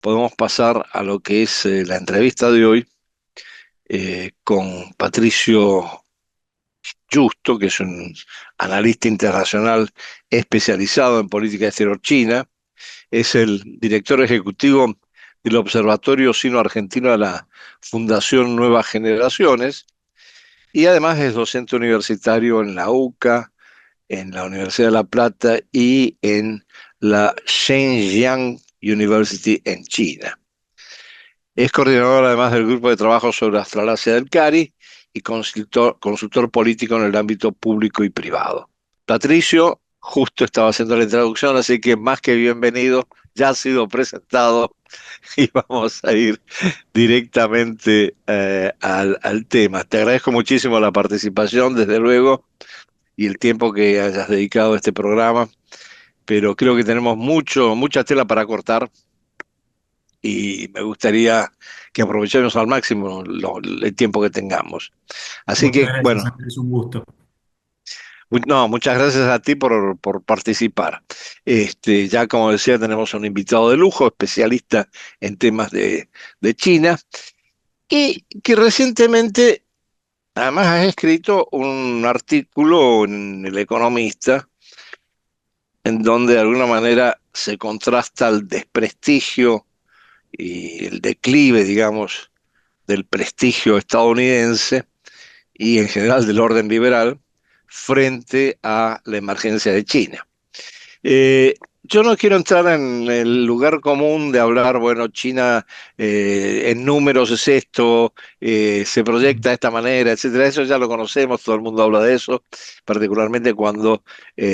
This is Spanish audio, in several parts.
podemos pasar a lo que es la entrevista de hoy con Patricio Justo, que es un analista internacional especializado en política exterior china. Es el director ejecutivo del Observatorio Sino-Argentino de la Fundación Nuevas Generaciones y además es docente universitario en la UCA, en la Universidad de La Plata y en la Shenyang University en China. Es coordinador además del Grupo de Trabajo sobre Australasia del CARI y consultor político en el ámbito público y privado. Patricio justo estaba haciendo la introducción, así que más que bienvenido, ya ha sido presentado y vamos a ir directamente al tema. Te agradezco muchísimo la participación, desde luego, y el tiempo que hayas dedicado a este programa, pero creo que tenemos mucha tela para cortar y me gustaría que aprovechemos al máximo el tiempo que tengamos. Así Muchas que, gracias, bueno, Andrés, un gusto. no, muchas gracias a ti por participar. Ya como decía, tenemos un invitado de lujo, especialista en temas de China, y que recientemente, además, has escrito un artículo en El Economista, en donde de alguna manera se contrasta el desprestigio y el declive, digamos, del prestigio estadounidense y en general del orden liberal frente a la emergencia de China. Yo no quiero entrar en el lugar común de hablar, bueno, China en números es esto, se proyecta de esta manera, etcétera. Eso ya lo conocemos, todo el mundo habla de eso, particularmente cuando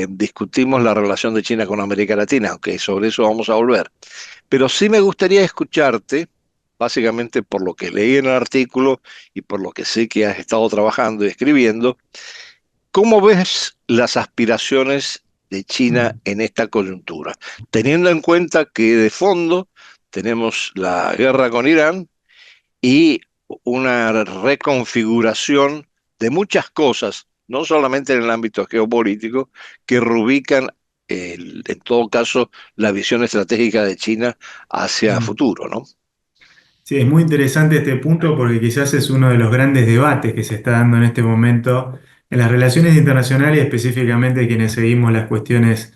discutimos la relación de China con América Latina, aunque sobre eso vamos a volver. Pero sí me gustaría escucharte, básicamente por lo que leí en el artículo y por lo que sé que has estado trabajando y escribiendo, ¿cómo ves las aspiraciones de China en esta coyuntura? Teniendo en cuenta que de fondo tenemos la guerra con Irán y una reconfiguración de muchas cosas, no solamente en el ámbito geopolítico, que reubican, en todo caso, la visión estratégica de China hacia Mm. futuro, ¿no? Sí, es muy interesante este punto porque quizás es uno de los grandes debates que se está dando en este momento en las relaciones internacionales, específicamente quienes seguimos las cuestiones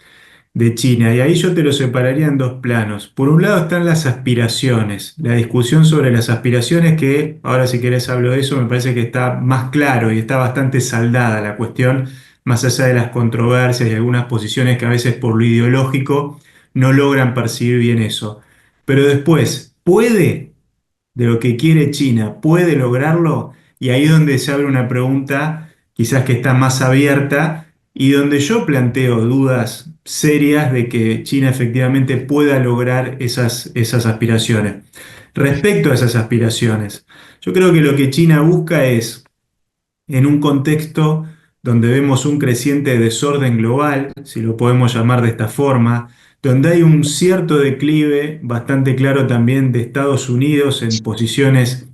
de China. Y ahí yo te lo separaría en dos planos. Por un lado están las aspiraciones, la discusión sobre las aspiraciones que, ahora si querés hablo de eso, me parece que está más claro y está bastante saldada la cuestión, más allá de las controversias y algunas posiciones que a veces por lo ideológico no logran percibir bien eso. Pero después, ¿puede de lo que quiere China, puede lograrlo? Y ahí es donde se abre una pregunta quizás que está más abierta y donde yo planteo dudas serias de que China efectivamente pueda lograr esas aspiraciones. Respecto a esas aspiraciones, yo creo que lo que China busca es, en un contexto donde vemos un creciente desorden global, si lo podemos llamar de esta forma, donde hay un cierto declive bastante claro también de Estados Unidos en posiciones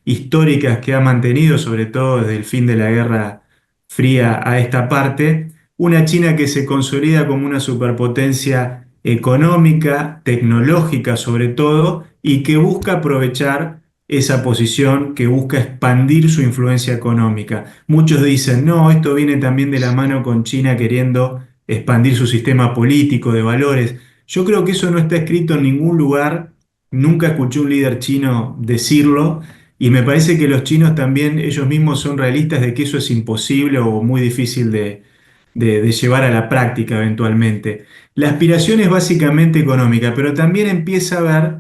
históricas que ha mantenido, sobre todo desde el fin de la Guerra Fría a esta parte, una China que se consolida como una superpotencia económica, tecnológica sobre todo, y que busca aprovechar esa posición, que busca expandir su influencia económica. Muchos dicen, no, esto viene también de la mano con China queriendo expandir su sistema político de valores. Yo creo que eso no está escrito en ningún lugar, nunca escuché un líder chino decirlo, y me parece que los chinos también, ellos mismos son realistas de que eso es imposible o muy difícil de llevar a la práctica eventualmente. La aspiración es básicamente económica, pero también empieza a ver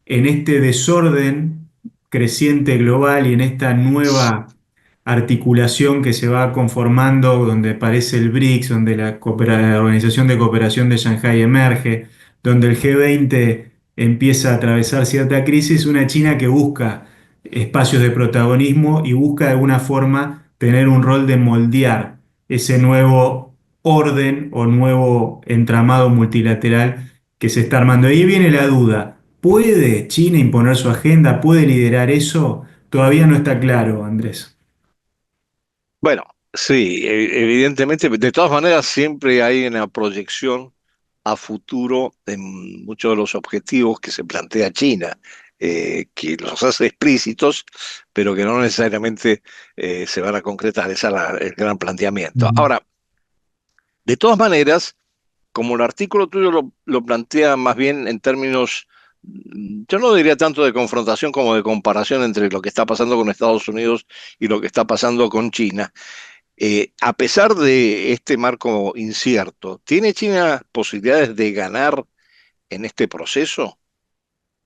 en este desorden creciente global y en esta nueva articulación que se va conformando, donde aparece el BRICS, donde la Organización de Cooperación de Shanghái emerge, donde el G20 empieza a atravesar cierta crisis, una China que busca espacios de protagonismo y busca de alguna forma tener un rol de moldear ese nuevo orden o nuevo entramado multilateral que se está armando. Ahí viene la duda. ¿Puede China imponer su agenda? ¿Puede liderar eso? Todavía no está claro, Andrés. Bueno, sí, evidentemente, de todas maneras siempre hay una proyección a futuro en muchos de los objetivos que se plantea China, que los hace explícitos, pero que no necesariamente se van a concretar. Ese es el gran planteamiento. Ujú. Ahora, de todas maneras, como el artículo tuyo lo plantea más bien en términos, yo no diría tanto de confrontación como de comparación entre lo que está pasando con Estados Unidos y lo que está pasando con China, a pesar de este marco incierto, ¿tiene China posibilidades de ganar en este proceso?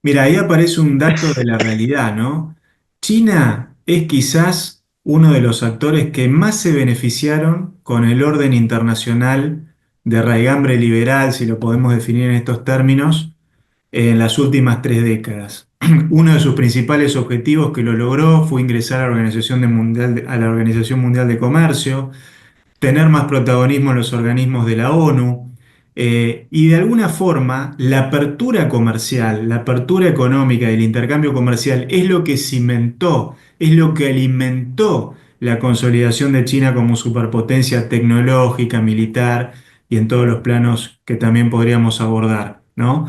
Mira, ahí aparece un dato de la realidad, ¿no? China es quizás uno de los actores que más se beneficiaron con el orden internacional de raigambre liberal, si lo podemos definir en estos términos, en las últimas 3 décadas. Uno de sus principales objetivos que lo logró fue ingresar a la a la Organización Mundial de Comercio, tener más protagonismo en los organismos de la ONU, y de alguna forma la apertura comercial, la apertura económica y el intercambio comercial es lo que cimentó, es lo que alimentó la consolidación de China como superpotencia tecnológica, militar y en todos los planos que también podríamos abordar, ¿no?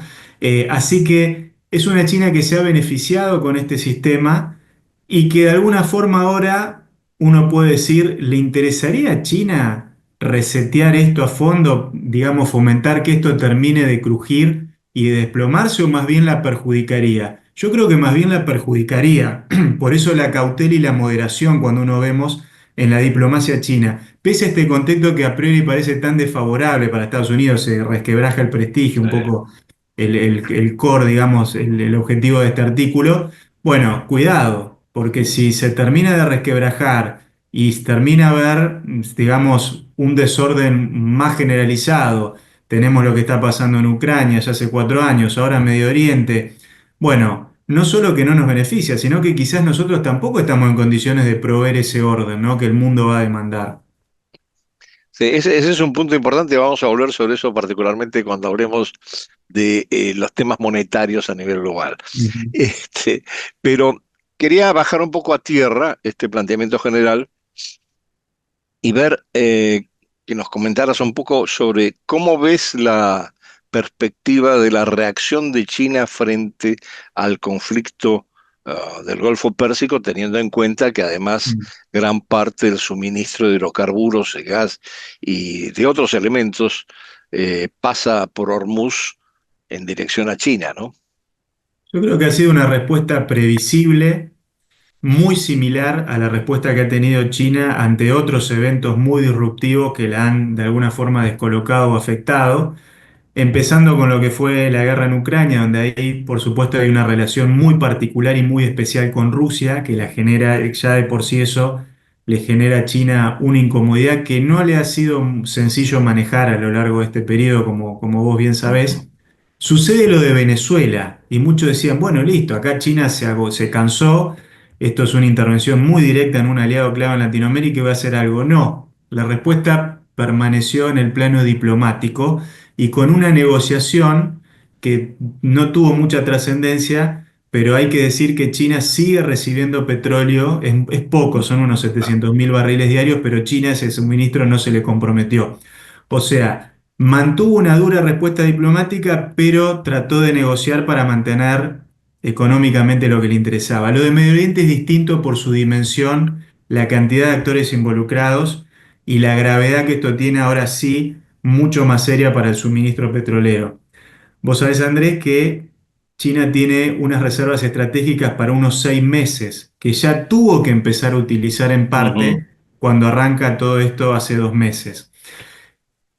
Así que es una China que se ha beneficiado con este sistema y que de alguna forma ahora uno puede decir, ¿le interesaría a China resetear esto a fondo, digamos, fomentar que esto termine de crujir y de desplomarse o más bien la perjudicaría? Yo creo que más bien la perjudicaría. Por eso la cautela y la moderación cuando uno vemos en la diplomacia china. Pese a este contexto que a priori parece tan desfavorable para Estados Unidos, se resquebraja el prestigio, un Sí. poco el core, digamos, el objetivo de este artículo. Bueno, cuidado, porque si se termina de resquebrajar y termina a haber, digamos, un desorden más generalizado, tenemos lo que está pasando en Ucrania ya hace 4 años, ahora en Medio Oriente, bueno, no solo que no nos beneficia, sino que quizás nosotros tampoco estamos en condiciones de proveer ese orden, ¿no? Que el mundo va a demandar. Sí, ese es un punto importante. Vamos a volver sobre eso particularmente cuando hablemos de los temas monetarios a nivel global. Ujú. Este, pero quería bajar un poco a tierra este planteamiento general y ver que nos comentaras un poco sobre cómo ves la perspectiva de la reacción de China frente al conflicto del Golfo Pérsico, teniendo en cuenta que además gran parte del suministro de hidrocarburos, de gas y de otros elementos pasa por Hormuz en dirección a China, ¿no? Yo creo que ha sido una respuesta previsible, muy similar a la respuesta que ha tenido China ante otros eventos muy disruptivos que la han de alguna forma descolocado o afectado, empezando con lo que fue la guerra en Ucrania, donde ahí por supuesto hay una relación muy particular y muy especial con Rusia, que la genera, ya de por sí eso le genera a China una incomodidad que no le ha sido sencillo manejar a lo largo de este periodo, como vos bien sabés. Ujú. Sucede lo de Venezuela y muchos decían, bueno, listo, acá China se cansó, esto es una intervención muy directa en un aliado clave en Latinoamérica y va a hacer algo. No, la respuesta permaneció en el plano diplomático y con una negociación que no tuvo mucha trascendencia, pero hay que decir que China sigue recibiendo petróleo, es poco, son unos 700.000 barriles diarios, pero China ese suministro no se le comprometió. O sea, mantuvo una dura respuesta diplomática, pero trató de negociar para mantener económicamente lo que le interesaba. Lo de Medio Oriente es distinto por su dimensión, la cantidad de actores involucrados y la gravedad que esto tiene ahora sí mucho más seria para el suministro petrolero. Vos sabés, Andrés, que China tiene unas reservas estratégicas para unos 6 meses, que ya tuvo que empezar a utilizar en Ujú. parte cuando arranca todo esto hace 2 meses.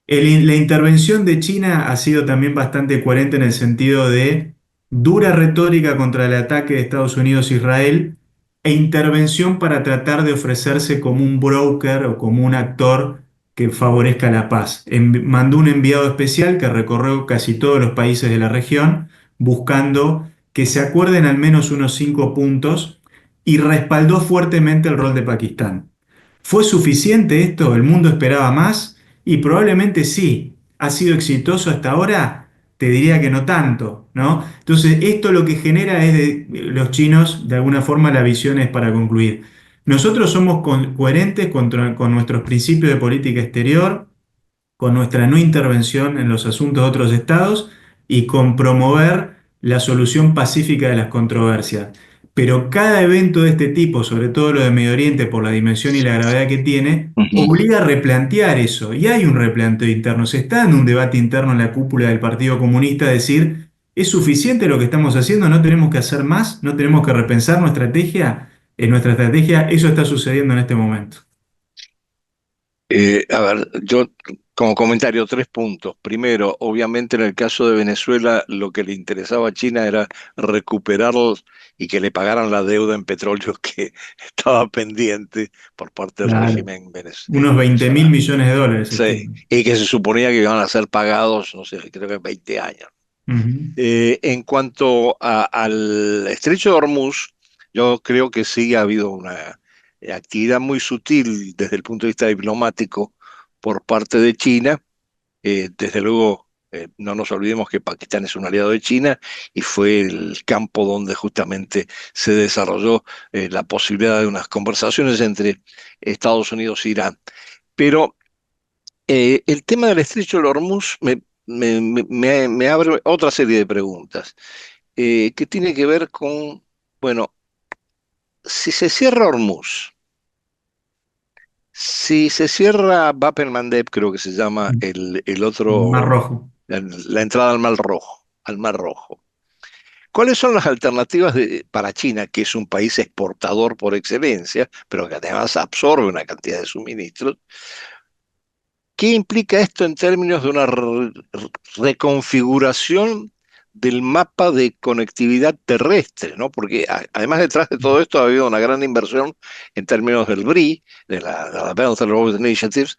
La intervención de China ha sido también bastante coherente en el sentido de dura retórica contra el ataque de Estados Unidos a Israel e intervención para tratar de ofrecerse como un broker o como un actor que favorezca la paz. Mandó un enviado especial que recorrió casi todos los países de la región buscando que se acuerden al menos unos 5 puntos y respaldó fuertemente el rol de Pakistán. ¿Fue suficiente esto? ¿El mundo esperaba más? Y probablemente sí. ¿Ha sido exitoso hasta ahora? Te diría que no tanto, ¿no? Entonces, esto lo que genera es de los chinos, de alguna forma, la visión es para concluir. Nosotros somos coherentes con nuestros principios de política exterior, con nuestra no intervención en los asuntos de otros estados y con promover la solución pacífica de las controversias. Pero cada evento de este tipo, sobre todo lo de Medio Oriente por la dimensión y la gravedad que tiene, Ujú. obliga a replantear eso. Y hay un replanteo interno. Se está dando un debate interno en la cúpula del Partido Comunista, decir, ¿es suficiente lo que estamos haciendo? ¿No tenemos que hacer más? ¿No tenemos que repensar nuestra estrategia? En nuestra estrategia, eso está sucediendo en este momento. A ver, yo como comentario, 3 puntos. Primero, obviamente en el caso de Venezuela, lo que le interesaba a China era recuperar y que le pagaran la deuda en petróleo que estaba pendiente por parte del Claro. régimen Unos 20 mil venezolano. millones de dólares, se Sí, estima. y que se suponía que iban a ser pagados, no sé, creo que en 20 años. Ujú. En cuanto al estrecho de Hormuz, yo creo que sí ha habido una actividad muy sutil desde el punto de vista diplomático por parte de China. Desde luego, no nos olvidemos que Pakistán es un aliado de China y fue el campo donde justamente se desarrolló la posibilidad de unas conversaciones entre Estados Unidos e Irán. Pero el tema del estrecho de Hormuz me abre otra serie de preguntas que tiene que ver con, bueno, si se cierra Hormuz, si se cierra Bab el Mandeb, creo que se llama el Mar otro, Rojo. la entrada al Mar Rojo, al Mar Rojo. ¿Cuáles son las alternativas para China, que es un país exportador por excelencia, pero que además absorbe una cantidad de suministros? ¿Qué implica esto en términos de una reconfiguración del mapa de conectividad terrestre, ¿no? Porque además detrás de todo esto ha habido una gran inversión en términos del BRI, de la Belt and Road Initiatives,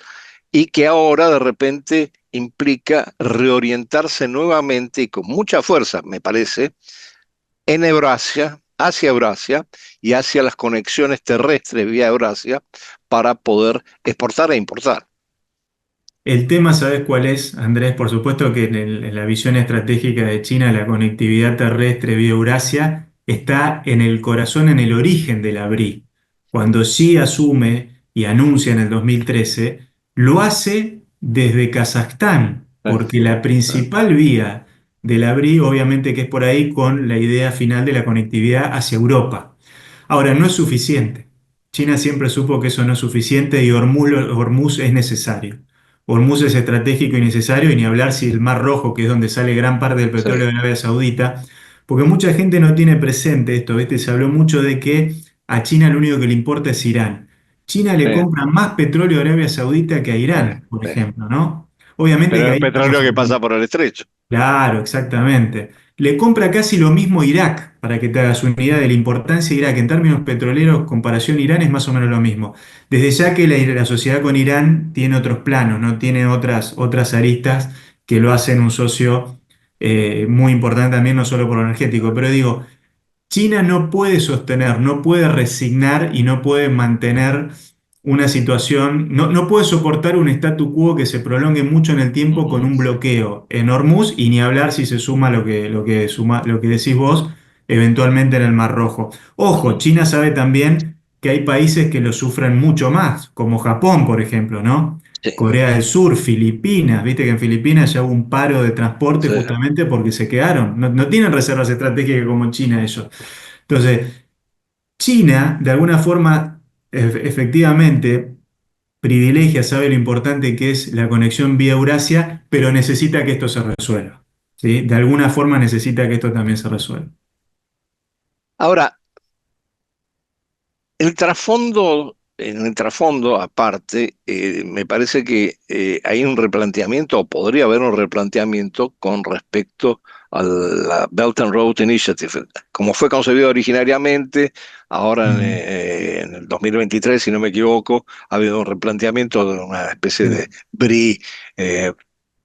y que ahora de repente implica reorientarse nuevamente y con mucha fuerza, me parece, en Eurasia, hacia Eurasia y hacia las conexiones terrestres vía Eurasia para poder exportar e importar. El tema, ¿sabes cuál es, Andrés? Por supuesto que en la visión estratégica de China, la conectividad terrestre vía Eurasia está en el corazón, en el origen de la BRI. Cuando Xi asume y anuncia en el 2013, lo hace desde Kazajstán, Eh, porque la eh, principal vía de la BRI, obviamente que es por ahí con la idea final de la conectividad hacia Europa. Ahora, no es suficiente. China siempre supo que eso no es suficiente y Hormuz es necesario. Hormuz es estratégico y necesario, y ni hablar si el Mar Rojo, que es donde sale gran parte del sí, petróleo de Arabia Saudita, porque mucha gente no tiene presente esto, ¿viste? Se habló mucho de que a China lo único que le importa es Irán. China le sí, compra más petróleo a Arabia Saudita que a sí, Irán, por sí. ejemplo, ¿no? Obviamente que Pero el ahí petróleo estamos que hablando. pasa por el estrecho. Claro, exactamente. Le compra casi lo mismo Irak, para que te hagas una idea de la importancia de Irak. En términos petroleros, comparación Irán es más o menos lo mismo. Desde ya que la sociedad con Irán tiene otros planos, no tiene otras aristas que lo hacen un socio muy importante también, no solo por lo energético. Pero digo, China no puede sostener, no puede resignar y no puede mantener una situación, no puede soportar un statu quo que se prolongue mucho en el tiempo con Ujú, un bloqueo en Hormuz, y ni hablar si se suma lo que decís vos eventualmente en el Mar Rojo. Ojo, ujú. China sabe también que hay países que lo sufren mucho más, como Japón, por ejemplo, ¿no? Sí, Corea del Sur, Filipinas, viste que en Filipinas ya hubo un paro de transporte sí. justamente porque se quedaron. No tienen reservas estratégicas como China ellos. Entonces, China, de alguna forma, efectivamente, privilegia, sabe lo importante que es la conexión vía Eurasia, pero necesita que esto se resuelva. ¿Sí? De alguna forma necesita que esto también se resuelva. Ahora, en el trasfondo, aparte, me parece que hay un replanteamiento, o podría haber un replanteamiento con respecto a la Belt and Road Initiative. Como fue concebido originariamente, ahora Mm, en el 2023, si no me equivoco, ha habido un replanteamiento de una especie sí. de BRI eh,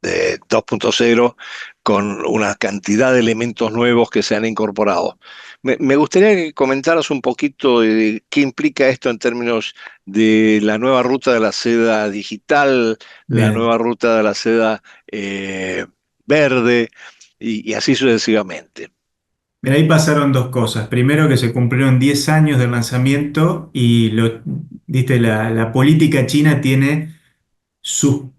de 2.0 con una cantidad de elementos nuevos que se han incorporado. Me gustaría que comentaras un poquito de qué implica esto en términos de la nueva ruta de la seda digital, la Bien. nueva ruta de la seda eh, verde y así sucesivamente. Mira, ahí pasaron dos cosas. Primero, que se cumplieron 10 años del lanzamiento y viste, la política china tiene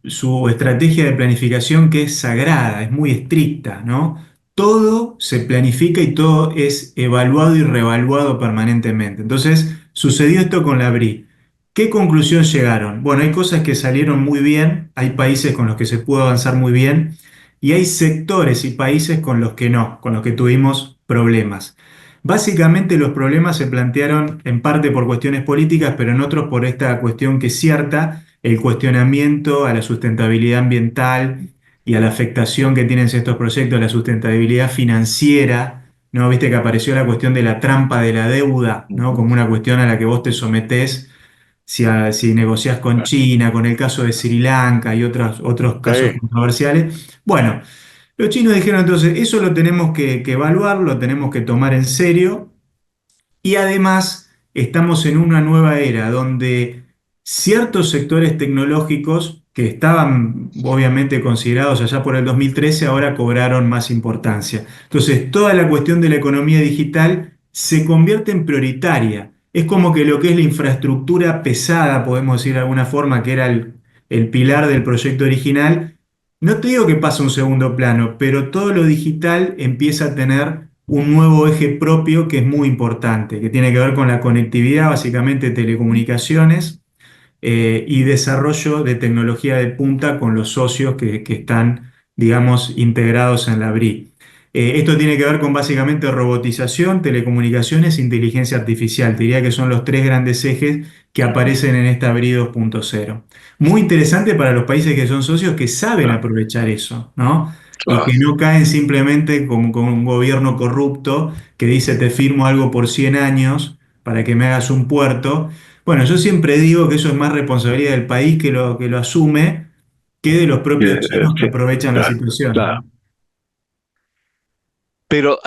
su estrategia de planificación que es sagrada, es muy estricta, ¿no? Todo se planifica y todo es evaluado y reevaluado permanentemente. Entonces, sucedió esto con la BRI. ¿Qué conclusión llegaron? Bueno, hay cosas que salieron muy bien, hay países con los que se pudo avanzar muy bien y hay sectores y países con los que no, con los que tuvimos problemas. Básicamente los problemas se plantearon en parte por cuestiones políticas, pero en otros por esta cuestión que es cierta, el cuestionamiento a la sustentabilidad ambiental y a la afectación que tienen estos proyectos a la sustentabilidad financiera, ¿no? Viste que apareció la cuestión de la trampa de la deuda, ¿no? Ujú. Como una cuestión a la que vos te sometés si negociás con China, con el caso de Sri Lanka y otros casos Sí, controversiales. Bueno, los chinos dijeron entonces, eso lo tenemos que evaluar, lo tenemos que tomar en serio y además estamos en una nueva era donde ciertos sectores tecnológicos que estaban obviamente considerados allá por el 2013 ahora cobraron más importancia. Entonces, toda la cuestión de la economía digital se convierte en prioritaria. Es como que lo que es la infraestructura pesada, podemos decir de alguna forma, que era el pilar del proyecto original, no te digo que pasa a un segundo plano, pero todo lo digital empieza a tener un nuevo eje propio que es muy importante, que tiene que ver con la conectividad, básicamente telecomunicaciones, y desarrollo de tecnología de punta con los socios que están, digamos, integrados en la BRI. Esto tiene que ver con básicamente robotización, telecomunicaciones e inteligencia artificial. Te diría que son los tres grandes ejes que aparecen en esta BRI 2.0. Muy interesante para los países que son socios que saben claro, aprovechar eso, ¿no? Y claro. que no caen simplemente como con un gobierno corrupto que dice te firmo algo por 100 años para que me hagas un puerto. Bueno, yo siempre digo que eso es más responsabilidad del país que lo asume que de los propios chinos que Sí, aprovechan la claro, situación, claro. ¿no? Pero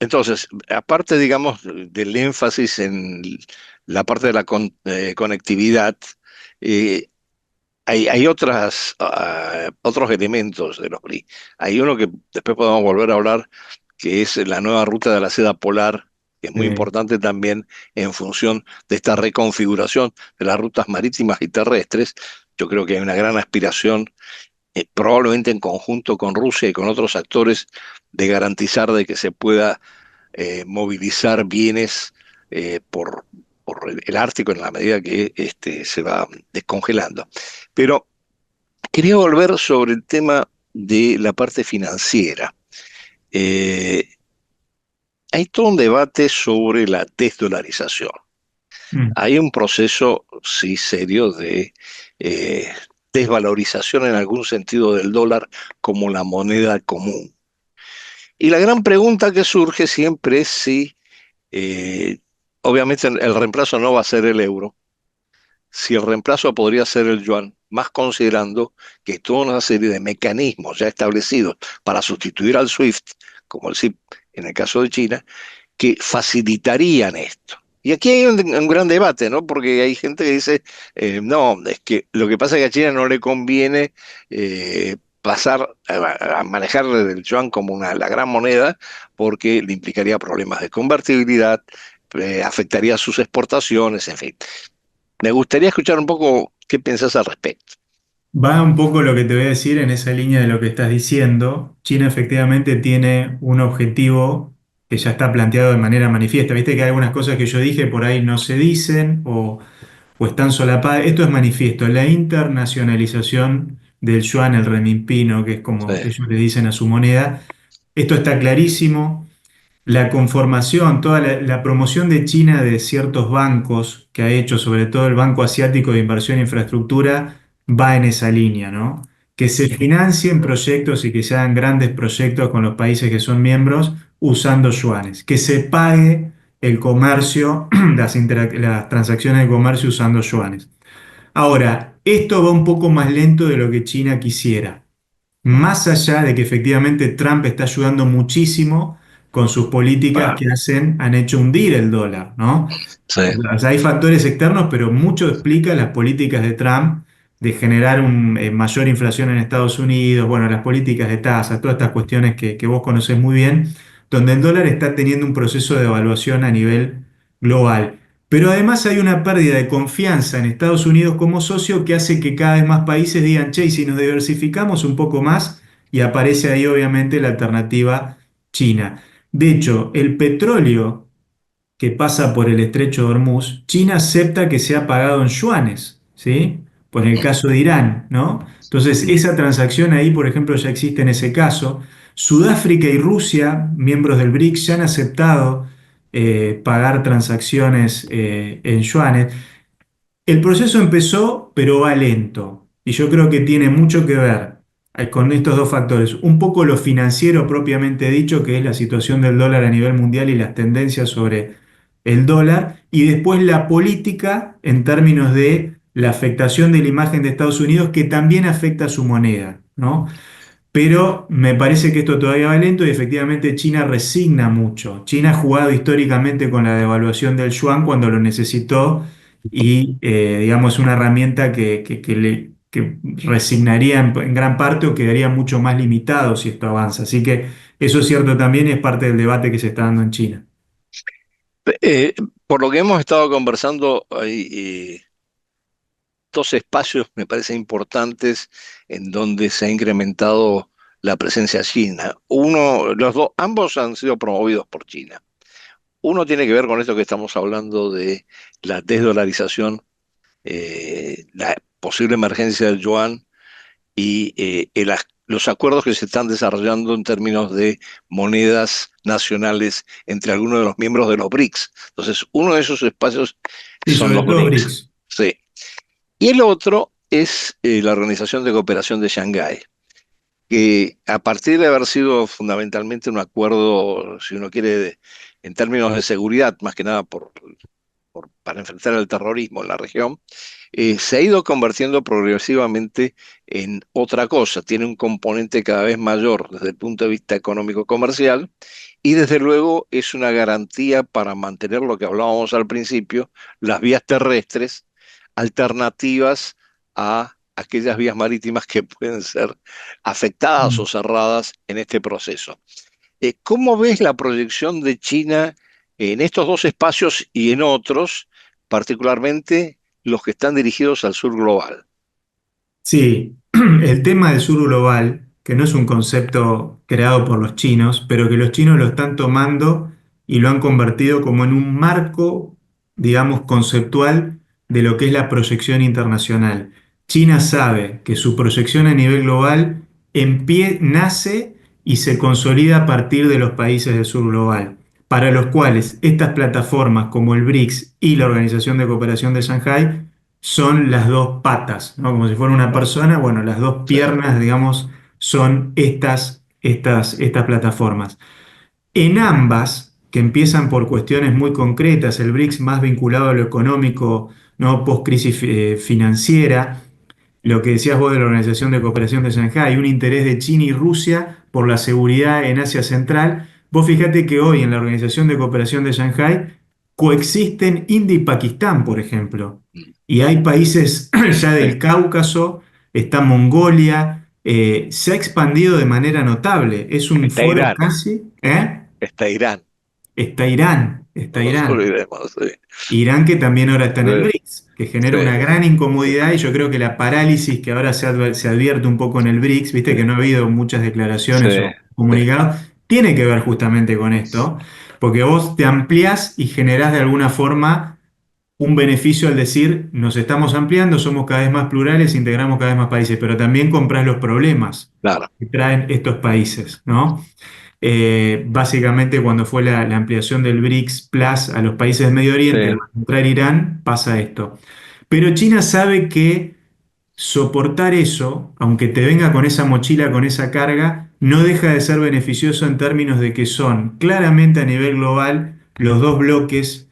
entonces, aparte, digamos, del énfasis en la parte de la conectividad, eh, hay otros elementos de los BRI. Hay uno que después podemos volver a hablar, que es la nueva ruta de la seda polar, que es muy importante también en función de esta reconfiguración de las rutas marítimas y terrestres. Yo creo que hay una gran aspiración, probablemente en conjunto con Rusia y con otros actores, de garantizar de que se pueda movilizar bienes por el Ártico en la medida que se va descongelando. Pero quería volver sobre el tema de la parte financiera. Eh, Hay todo un debate sobre la desdolarización. Mm. Hay un proceso, sí, serio de eh, desvalorización en algún sentido del dólar como la moneda común. Y la gran pregunta que surge siempre es si, eh, obviamente el reemplazo no va a ser el euro, si el reemplazo podría ser el yuan, más considerando que toda una serie de mecanismos ya establecidos para sustituir al SWIFT, como el SIP en el caso de China, que facilitarían esto. Y aquí hay un gran debate, ¿no? Porque hay gente que dice, no, es que lo que pasa es que a China no le conviene pasar a manejar el yuan como la gran moneda, porque le implicaría problemas de convertibilidad, afectaría sus exportaciones, en fin. Me gustaría escuchar un poco qué pensás al respecto. Va un poco lo que te voy a decir en esa línea de lo que estás diciendo. China efectivamente tiene un objetivo que ya está planteado de manera manifiesta. Viste que hay algunas cosas que yo dije por ahí no se dicen o están solapadas. Esto es manifiesto. La internacionalización del yuan, el renminbi, que es Sí, como ellos le dicen a su moneda. Esto está clarísimo. La conformación, toda la promoción de China de ciertos bancos que ha hecho, sobre todo el Banco Asiático de Inversión e Infraestructura, va en esa línea, ¿no? Que se financien proyectos y que se hagan grandes proyectos con los países que son miembros usando yuanes, que se pague el comercio, las transacciones de comercio usando yuanes. Ahora, esto va un poco más lento de lo que China quisiera. Más allá de que efectivamente Trump está ayudando muchísimo con sus políticas claro, que han hecho hundir el dólar, ¿no? sí, O sea, hay factores externos, pero mucho explica las políticas de Trump de generar mayor inflación en Estados Unidos, bueno, las políticas de tasas, todas estas cuestiones que vos conocés muy bien, donde el dólar está teniendo un proceso de evaluación a nivel global. Pero además hay una pérdida de confianza en Estados Unidos como socio que hace que cada vez más países digan, che, y si nos diversificamos un poco más, y aparece ahí obviamente la alternativa China. De hecho, el petróleo que pasa por el estrecho de Hormuz, China acepta que sea pagado en yuanes, ¿sí? Por el caso de Irán, ¿no? Entonces, esa transacción ahí, por ejemplo, ya existe en ese caso. Sudáfrica y Rusia, miembros del BRICS, ya han aceptado pagar transacciones en yuanes. El proceso empezó, pero va lento. Y yo creo que tiene mucho que ver con estos dos factores. Un poco lo financiero propiamente dicho, que es la situación del dólar a nivel mundial y las tendencias sobre el dólar. Y después la política en términos de la afectación de la imagen de Estados Unidos, que también afecta a su moneda, ¿no? Pero me parece que esto todavía va lento y efectivamente China resigna mucho. China ha jugado históricamente con la devaluación del yuan cuando lo necesitó y digamos una herramienta que resignaría en gran parte o quedaría mucho más limitado si esto avanza. Así que eso es cierto también y es parte del debate que se está dando en China. Eh, por lo que hemos estado conversando, hay dos espacios, me parecen importantes, en donde se ha incrementado la presencia china. Uno, los dos, ambos han sido promovidos por China. Uno tiene que ver con esto que estamos hablando de la desdolarización, la posible emergencia del yuan y los acuerdos que se están desarrollando en términos de monedas nacionales entre algunos de los miembros de los BRICS. Entonces, uno de esos espacios Sí, son sobre los todo BRICS. BRICS. Sí. Y el otro es la Organización de Cooperación de Shanghái, que a partir de haber sido fundamentalmente un acuerdo, si uno quiere, en términos de seguridad, más que nada para enfrentar el terrorismo en la región, se ha ido convirtiendo progresivamente en otra cosa. Tiene un componente cada vez mayor desde el punto de vista económico-comercial y desde luego es una garantía para mantener lo que hablábamos al principio, las vías terrestres alternativas a aquellas vías marítimas que pueden ser afectadas o cerradas en este proceso. ¿Cómo ves la proyección de China en estos dos espacios y en otros, particularmente los que están dirigidos al sur global? Sí, el tema del sur global, que no es un concepto creado por los chinos, pero que los chinos lo están tomando y lo han convertido como en un marco, digamos, conceptual de lo que es la proyección internacional. China sabe que su proyección a nivel global nace y se consolida a partir de los países del sur global, para los cuales estas plataformas como el BRICS y la Organización de Cooperación de Shanghái son las dos patas, ¿no? Como si fuera una persona, bueno, las dos Sí, piernas, digamos, son estas plataformas. En ambas, que empiezan por cuestiones muy concretas, el BRICS más vinculado a lo económico, ¿no? Post-crisis financiera, lo que decías vos de la Organización de Cooperación de Shanghái, un interés de China y Rusia por la seguridad en Asia Central. Vos fíjate que hoy en la Organización de Cooperación de Shanghái coexisten India y Pakistán, por ejemplo. Y hay países ya sí. del Cáucaso, está Mongolia, se ha expandido de manera notable. Es un Está foro Irán, casi, ¿eh? está Irán, Está Irán, está no nos Irán. olvidemos. Sí, Irán que también ahora está en el sí, BRICS, que genera sí, una gran incomodidad y yo creo que la parálisis que ahora se advierte un poco en el BRICS, viste que no ha habido muchas sí, declaraciones o sí, comunicados, tiene que ver justamente con esto, porque vos te ampliás y generás de alguna forma un beneficio al decir nos estamos ampliando, somos cada vez más plurales, integramos cada vez más países, pero también comprás los problemas claro. que traen estos países, ¿no? Básicamente cuando fue la ampliación del BRICS Plus a los países del Medio Sí, Oriente, al entrar Irán, pasa esto. Pero China sabe que soportar eso, aunque te venga con esa mochila, con esa carga, no deja de ser beneficioso en términos de que son claramente a nivel global los dos bloques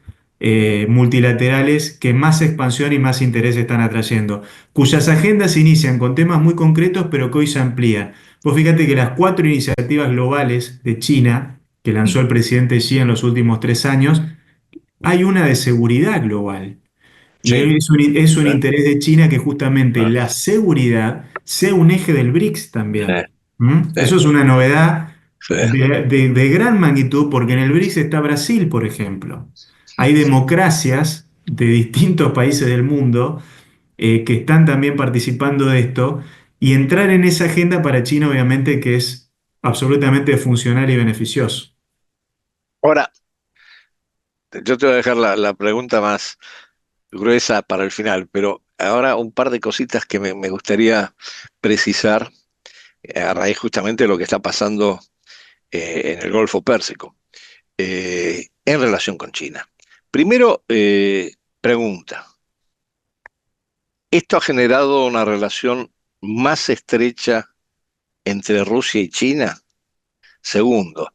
multilaterales que más expansión y más interés están atrayendo, cuyas agendas se inician con temas muy concretos, pero que hoy se amplían. Vos fíjate que las cuatro iniciativas globales de China, que lanzó el presidente Xi en los últimos 3 años, hay una de seguridad global. Y sí, es un sí, interés de China que justamente ah, la seguridad sea un eje del BRICS sí, también. ¿Mm? sí, Eso es una novedad sí, de gran magnitud porque en el BRICS está Brasil, por ejemplo. Hay democracias de distintos países del mundo que están también participando de esto y entrar en esa agenda para China obviamente que es absolutamente funcional y beneficioso. Ahora, yo te voy a dejar la pregunta más gruesa para el final, pero ahora un par de cositas que me gustaría precisar a raíz justamente de lo que está pasando en el Golfo Pérsico en relación con China. Primero, pregunta, ¿esto ha generado una relación más estrecha entre Rusia y China? Segundo,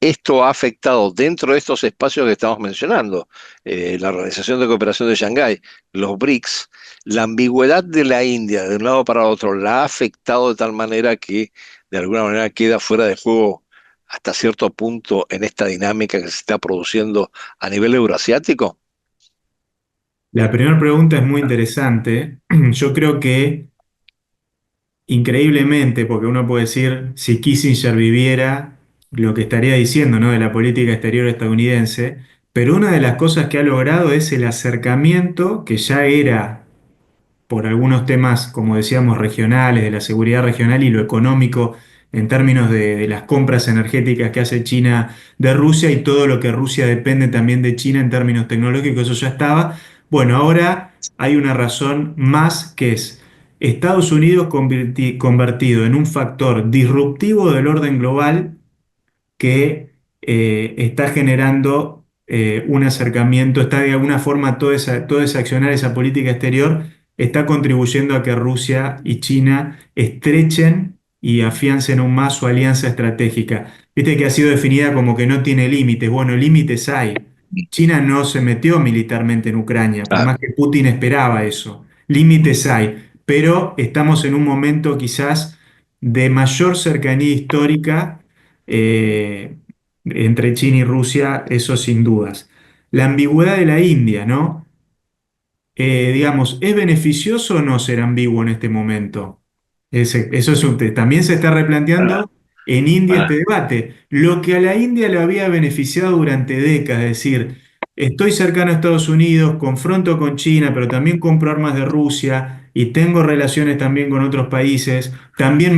esto ha afectado dentro de estos espacios que estamos mencionando, la Organización de Cooperación de Shanghái, los BRICS, la ambigüedad de la India de un lado para otro la ha afectado de tal manera que de alguna manera queda fuera de juego hasta cierto punto en esta dinámica que se está produciendo a nivel euroasiático. La primera pregunta es muy interesante. Yo creo que increíblemente, porque uno puede decir, si Kissinger viviera, lo que estaría diciendo, ¿no? De la política exterior estadounidense, pero una de las cosas que ha logrado es el acercamiento que ya era por algunos temas, como decíamos, regionales, de la seguridad regional y lo económico en términos de las compras energéticas que hace China de Rusia y todo lo que Rusia depende también de China en términos tecnológicos, eso ya estaba. Bueno, ahora hay una razón más que es Estados Unidos convertido en un factor disruptivo del orden global que está generando un acercamiento, está de alguna forma todo ese accionar, esa política exterior, está contribuyendo a que Rusia y China estrechen y afiancen aún más su alianza estratégica. Viste que ha sido definida como que no tiene límites. Bueno, límites hay. China no se metió militarmente en Ucrania, por Claro. más que Putin esperaba eso. Límites hay, pero estamos en un momento quizás de mayor cercanía histórica eh, entre China y Rusia, eso sin dudas. La ambigüedad de la India, ¿no? Digamos, ¿es beneficioso o no ser ambiguo en este momento? Eso es también se está Ah, replanteando en India este ah. debate. Lo que a la India le había beneficiado durante décadas, es decir, estoy cercano a Estados Unidos, confronto con China, pero también compro armas de Rusia y tengo relaciones también con otros países. También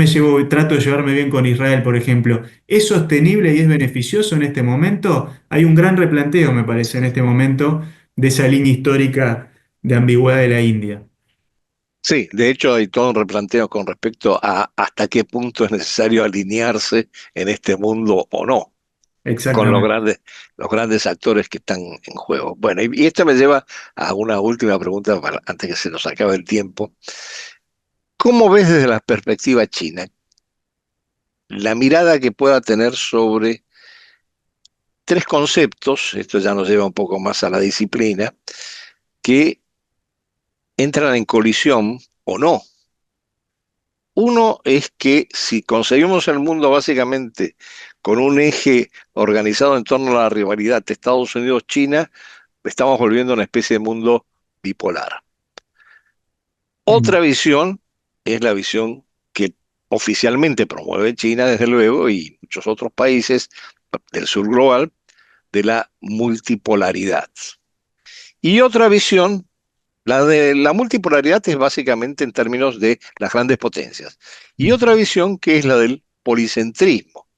trato de llevarme bien con Israel, por ejemplo. ¿Es sostenible y es beneficioso en este momento? Hay un gran replanteo, me parece, en este momento de esa línea histórica de ambigüedad de la India. Sí, de hecho hay todo un replanteo con respecto a hasta qué punto es necesario alinearse en este mundo o no, con Exactamente. los grandes actores que están en juego. Bueno, y esto me lleva a una última pregunta antes que se nos acabe el tiempo. ¿Cómo ves desde la perspectiva china la mirada que pueda tener sobre tres conceptos, esto ya nos lleva un poco más a la disciplina, que entran en colisión o no? Uno es que si conseguimos el mundo básicamente con un eje organizado en torno a la rivalidad de Estados Unidos-China, estamos volviendo a una especie de mundo bipolar. Mm. Otra visión es la visión que oficialmente promueve China, desde luego, y muchos otros países del sur global, de la multipolaridad. Y otra visión, la de la multipolaridad, es básicamente en términos de las grandes potencias. Y otra visión que es la del policentrismo,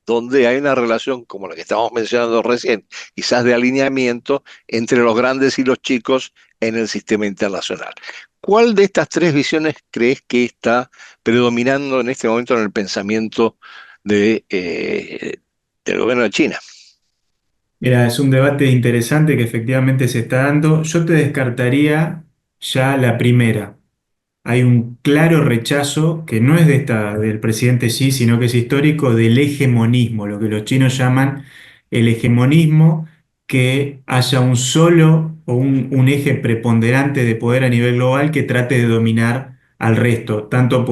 donde hay una relación como la que estábamos mencionando recién, quizás de alineamiento entre los grandes y los chicos en el sistema internacional. ¿Cuál de estas tres visiones crees que está predominando en este momento en el pensamiento del gobierno de China? Mira, es un debate interesante que efectivamente se está dando. Yo te descartaría ya la primera. Hay un claro rechazo que no es del presidente Xi, sino que es histórico del hegemonismo, lo que los chinos llaman el hegemonismo, que haya un solo o un eje preponderante de poder a nivel global que trate de dominar al resto, tanto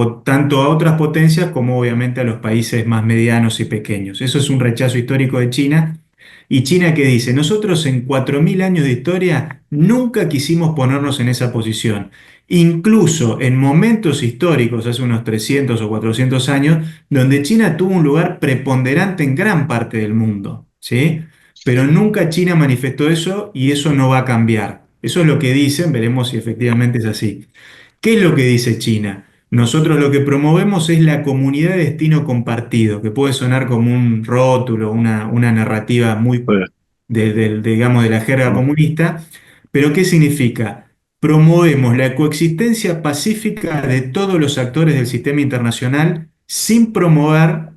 a otras potencias como obviamente a los países más medianos y pequeños. Eso es un rechazo histórico de China. Y China que dice, nosotros en 4.000 años de historia nunca quisimos ponernos en esa posición. Incluso en momentos históricos, hace unos 300 o 400 años, donde China tuvo un lugar preponderante en gran parte del mundo, ¿sí? Pero nunca China manifestó eso y eso no va a cambiar. Eso es lo que dicen, veremos si efectivamente es así. ¿Qué es lo que dice China? Nosotros lo que promovemos es la comunidad de destino compartido, que puede sonar como un rótulo, una narrativa muy Pues, digamos, de la jerga ¿no? comunista, pero ¿qué significa? Promovemos la coexistencia pacífica de todos los actores del sistema internacional sin promover,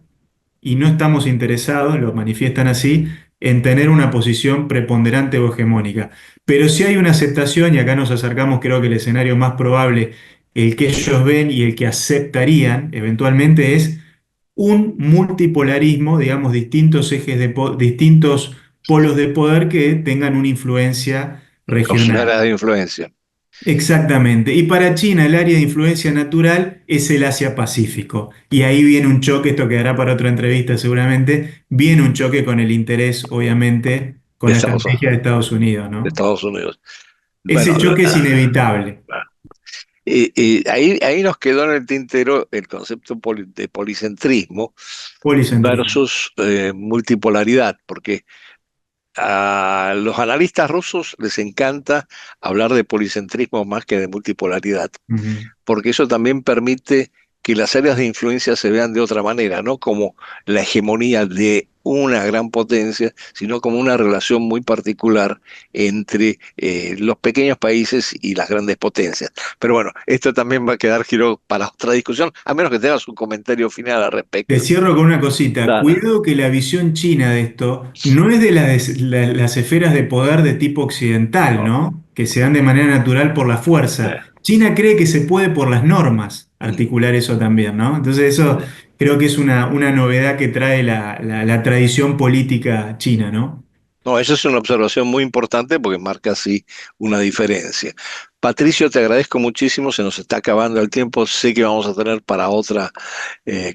y no estamos interesados, lo manifiestan así, en tener una posición preponderante o hegemónica. Pero si hay una aceptación, y acá nos acercamos, creo que el escenario más probable, el que ellos ven y el que aceptarían eventualmente es un multipolarismo, digamos, distintos ejes distintos polos de poder que tengan una influencia Con regional. áreas de influencia. Exactamente. Y para China el área de influencia natural es el Asia-Pacífico. Y ahí viene un choque, esto quedará para otra entrevista seguramente, viene un choque con el interés, obviamente, con de la Estados, estrategia de Estados Unidos, de ¿no? Estados Unidos. Ese Bueno, choque es inevitable. ahí nos quedó en el tintero el concepto de policentrismo Policentrismo. versus multipolaridad, porque a los analistas rusos les encanta hablar de policentrismo más que de multipolaridad, Ujú. porque eso también permite que las áreas de influencia se vean de otra manera, no como la hegemonía de una gran potencia, sino como una relación muy particular entre los pequeños países y las grandes potencias. Pero bueno, esto también va a quedar, giro para otra discusión, a menos que tengas un comentario final al Te respecto. cierro con una cosita. Dale. Cuidado que la visión china de esto no es de las esferas de poder de tipo occidental, No. ¿no? Que se dan de manera natural por la Sí, fuerza. China cree que se puede por las normas mm, articular eso también, ¿no? Entonces eso sí. creo que es una novedad que trae la tradición política china, ¿no? No, esa es una observación muy importante porque marca así una diferencia. Patricio, te agradezco muchísimo, se nos está acabando el tiempo, sé que vamos a tener para otra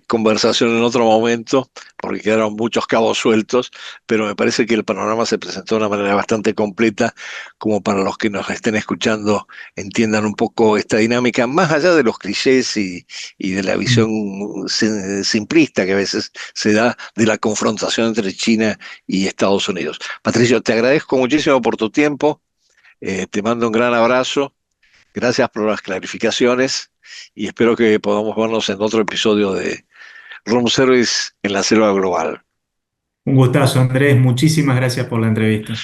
conversación en otro momento, porque quedaron muchos cabos sueltos, pero me parece que el panorama se presentó de una manera bastante completa, como para los que nos estén escuchando entiendan un poco esta dinámica, más allá de los clichés y de la visión Mm. simplista que a veces se da de la confrontación entre China y Estados Unidos. Patricio, te agradezco muchísimo por tu tiempo, te mando un gran abrazo, gracias por las clarificaciones y espero que podamos vernos en otro episodio de Room Service en la Selva Global. Un gustazo, Andrés. Muchísimas gracias por la entrevista.